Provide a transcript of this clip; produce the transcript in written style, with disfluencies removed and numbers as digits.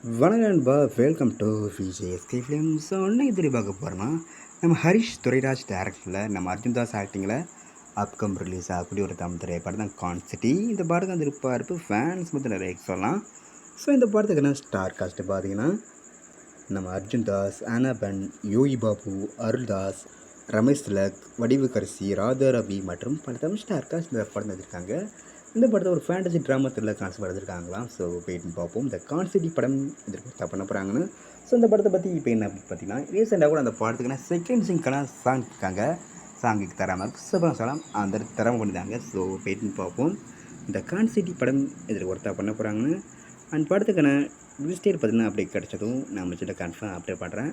வணக்கம் நண்பா, welcome to VJSK films. இன்னும் இது பார்க்க போகிறோன்னா நம்ம ஹரிஷ் துரைராஜ் டேரக்டரில் நம்ம அர்ஜுன் தாஸ் ஆக்டிங்கில் அப்கம் ரிலீஸ் ஆகக்கூடிய ஒரு தமிழ் திரைப்படம் தான் கான்சிட்டி. இந்த படத்துக்கு வந்து இருப்பார்ப்பு ஃபேன்ஸ் வந்து நிறைய சொல்லலாம். ஸோ இந்த படத்துக்கு என்ன ஸ்டார் காஸ்ட்டு பார்த்தீங்கன்னா நம்ம அர்ஜுன் தாஸ், ஆனாபன், யோகி பாபு, அருள்தாஸ், ரமேஷ் திலக், வடிவுக்கரசி, ராதா ரவி மற்றும் பல தமிழ் ஸ்டார் காஸ்ட் இந்த படம் எடுத்திருக்காங்க. இந்த படத்தை ஒரு ஃபேண்டசி ட்ராமா த்ரில்லர் கான்செப்ட் எடுத்திருக்காங்களாம். ஸோ வெயிட் பார்ப்போம் இந்த கான்சிட்டி படம் எதிர்பார்த்தா பண்ண போகிறாங்கன்னு. ஸோ இந்த படத்தை பற்றி இப்போ என்ன அப்படின்னு பார்த்தீங்கன்னா, ரீசெண்டாக கூட அந்த படத்துக்குன்னா செகண்ட் சிங்க்கான சாங் இருக்காங்க. சாங்குக்கு தராமல் சபம் சலாம் அந்த தரமாக பண்ணிட்டாங்க. ஸோ வெயிட் பார்ப்போம் இந்த கான்சிட்டி படம் எதிர்பார்த்தா பண்ண போகிறாங்கன்னு. அண்ட் படத்துக்கான ரிஜிஸ்டர் பார்த்தீங்கன்னா அப்படியே கிடச்சதும் நான் சில கன்ஃபார்ம் அப்டேட் பண்ணுறேன்.